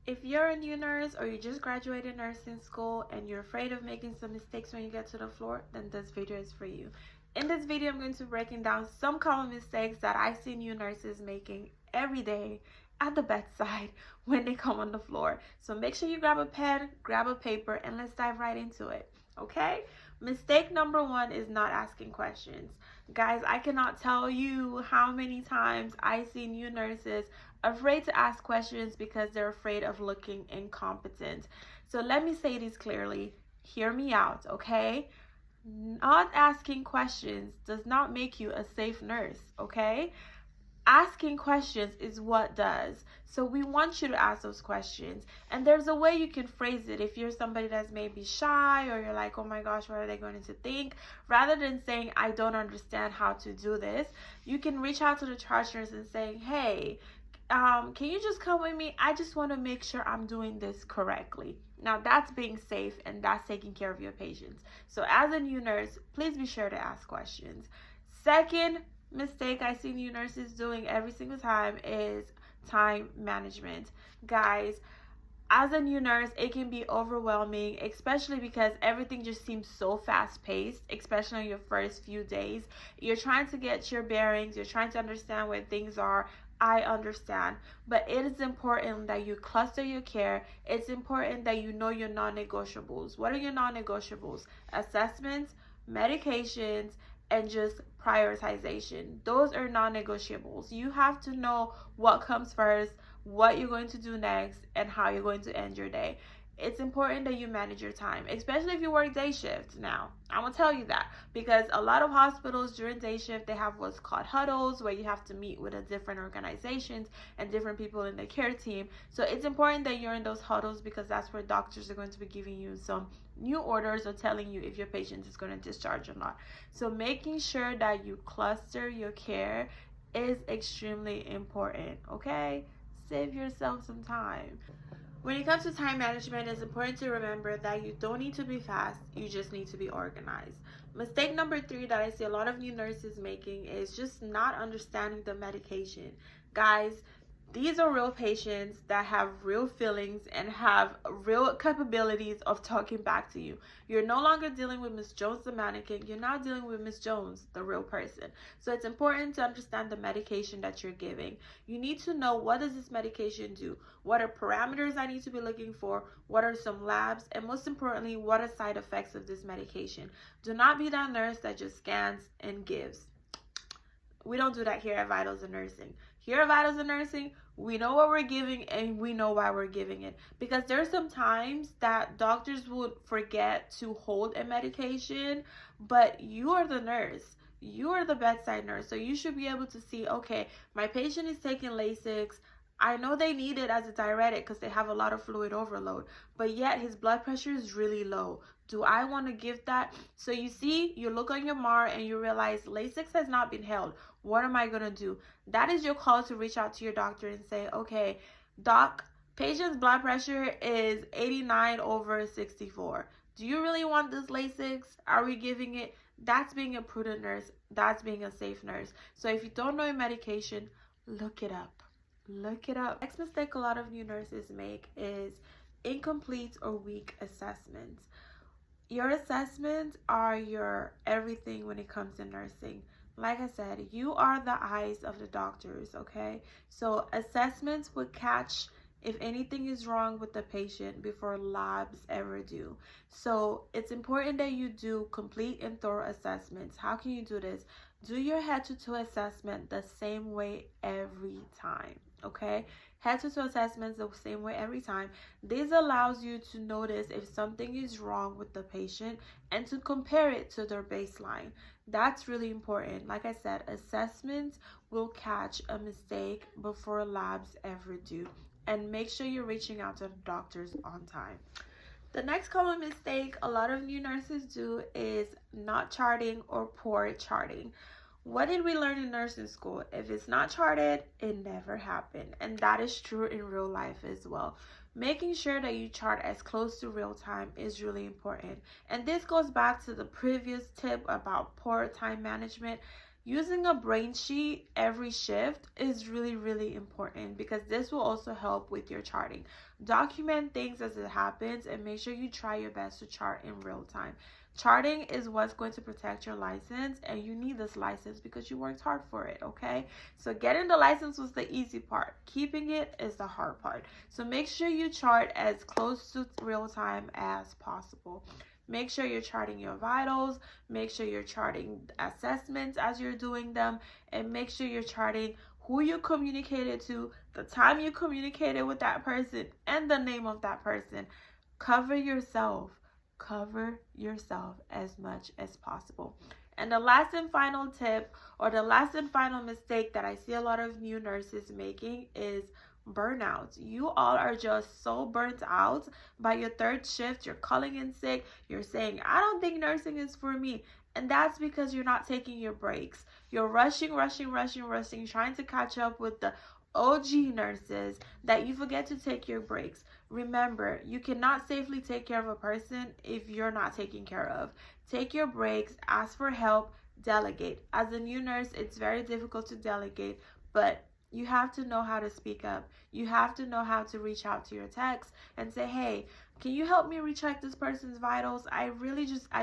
If you're a new nurse or you just graduated nursing school and you're afraid of making some mistakes when you get to the floor, then this video is for you. In this video, I'm going to be breaking down some common mistakes that I see new nurses making every day at the bedside when they come on the floor. So make sure you grab a pen, grab a paper, and let's dive right into it, okay? Mistake number one is not asking questions. Guys, I cannot tell you how many times I see new nurses afraid to ask questions because they're afraid of looking incompetent. So let me say this clearly. Hear me out, okay? Not asking questions does not make you a safe nurse, okay? Asking questions is what does. So we want you to ask those questions. And there's a way you can phrase it if you're somebody that's maybe shy or you're like, oh my gosh, what are they going to think? Rather than saying, I don't understand how to do this, you can reach out to the charge nurse and say, hey, can you just come with me? I just want to make sure I'm doing this correctly. Now that's being safe and that's taking care of your patients. So as a new nurse, please be sure to ask questions. Second mistake I see new nurses doing every single time is time management. Guys, as a new nurse, it can be overwhelming, especially because everything just seems so fast-paced, especially in your first few days. You're trying to get your bearings, you're trying to understand where things are. I understand, but it is important that you cluster your care. It's important that you know your non-negotiables. What are your non-negotiables? Assessments, medications, and just prioritization. Those are non-negotiables. You have to know what comes first, what you're going to do next, and how you're going to end your day. It's important that you manage your time, especially if you work day shift. Now, I'm going to tell you that because a lot of hospitals during day shift, they have what's called huddles where you have to meet with a different organizations and different people in the care team. So it's important that you're in those huddles because that's where doctors are going to be giving you some new orders or telling you if your patient is going to discharge or not. So making sure that you cluster your care is extremely important, okay? Save yourself some time. When it comes to time management, it's important to remember that you don't need to be fast, you just need to be organized. Mistake number three that I see a lot of new nurses making is just not understanding the medication. Guys, these are real patients that have real feelings and have real capabilities of talking back to you. You're no longer dealing with Miss Jones, the mannequin. You're now dealing with Miss Jones, the real person. So it's important to understand the medication that you're giving. You need to know, what does this medication do? What are parameters I need to be looking for? What are some labs? And most importantly, what are side effects of this medication? Do not be that nurse that just scans and gives. We don't do that here at Vitals in Nursing. Here at Vitals in Nursing, we know what we're giving and we know why we're giving it. Because there's some times that doctors would forget to hold a medication, but you are the nurse. You are the bedside nurse. So you should be able to see, okay, my patient is taking Lasix. I know they need it as a diuretic because they have a lot of fluid overload, but yet his blood pressure is really low. Do I want to give that? So you see, you look on your MAR and you realize Lasix has not been held. What am I going to do? That is your call to reach out to your doctor and say, okay, doc, patient's blood pressure is 89/64. Do you really want this Lasix? Are we giving it? That's being a prudent nurse. That's being a safe nurse. So if you don't know your medication, look it up. Look it up. Next mistake a lot of new nurses make is incomplete or weak assessments. Your assessments are your everything when it comes to nursing. Like I said, you are the eyes of the doctors, okay? So assessments would catch if anything is wrong with the patient before labs ever do. So it's important that you do complete and thorough assessments. How can you do this? Do your head-to-toe assessment the same way every time, okay? Head-to-toe assessments the same way every time. This allows you to notice if something is wrong with the patient and to compare it to their baseline. That's really important. Like I said, assessments will catch a mistake before labs ever do. And make sure you're reaching out to the doctors on time. The next common mistake a lot of new nurses do is not charting or poor charting. What did we learn in nursing school? If it's not charted, it never happened. And that is true in real life as well. Making sure that you chart as close to real time is really important. And this goes back to the previous tip about poor time management. Using a brain sheet every shift is really, really important because this will also help with your charting. Document things as it happens and make sure you try your best to chart in real time. Charting is what's going to protect your license, and you need this license because you worked hard for it, okay? So getting the license was the easy part. Keeping it is the hard part. So make sure you chart as close to real time as possible. Make sure you're charting your vitals, make sure you're charting assessments as you're doing them, and make sure you're charting who you communicated to, the time you communicated with that person, and the name of that person. Cover yourself. Cover yourself as much as possible. And the last and final tip, or the last and final mistake that I see a lot of new nurses making is burnout. You all are just so burnt out by your third shift. You're calling in sick. You're saying, I don't think nursing is for me. And that's because you're not taking your breaks. You're rushing, trying to catch up with the OG nurses that you forget to take your breaks. Remember, you cannot safely take care of a person if you're not taken care of. Take your breaks, ask for help, delegate. As a new nurse, it's very difficult to delegate, but you have to know how to speak up. You have to know how to reach out to your techs and say, hey, can you help me recheck this person's vitals? I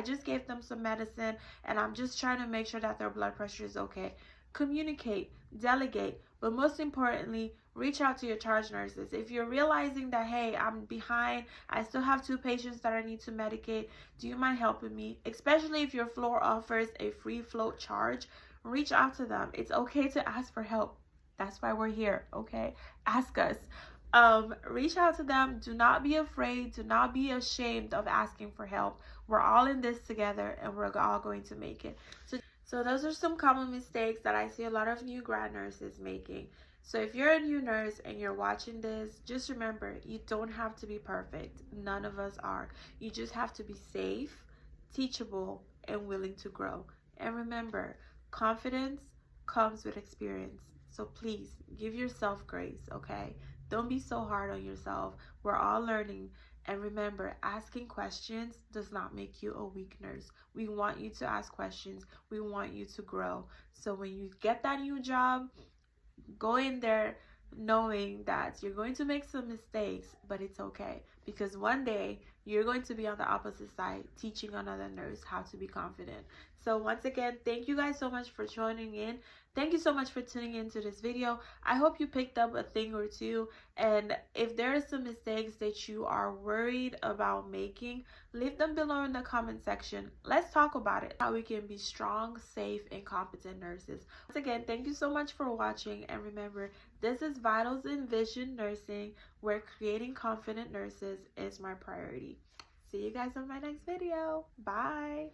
just gave them some medicine and I'm just trying to make sure that their blood pressure is okay. Communicate, delegate, but most importantly, reach out to your charge nurses. If you're realizing that, hey, I'm behind, I still have 2 patients that I need to medicate, do you mind helping me? Especially if your floor offers a free float charge, reach out to them. It's okay to ask for help. That's why we're here, okay? Ask us. Reach out to them. Do not be afraid. Do not be ashamed of asking for help. We're all in this together and we're all going to make it. So those are some common mistakes that I see a lot of new grad nurses making. So if you're a new nurse and you're watching this, just remember, you don't have to be perfect. None of us are. You just have to be safe, teachable, and willing to grow. And remember, confidence comes with experience. So please give yourself grace, okay? Don't be so hard on yourself. We're all learning. And remember, asking questions does not make you a weak nurse. We want you to ask questions. We want you to grow. So when you get that new job, go in there knowing that you're going to make some mistakes, but it's okay. Because one day, you're going to be on the opposite side, teaching another nurse how to be confident. So once again, thank you guys so much for joining in. Thank you so much for tuning into this video. I hope you picked up a thing or two. And if there are some mistakes that you are worried about making, leave them below in the comment section. Let's talk about it. How we can be strong, safe, and competent nurses. Once again, thank you so much for watching. And remember, this is Vitals in Vision Nursing, where creating confident nurses is my priority. See you guys on my next video. Bye.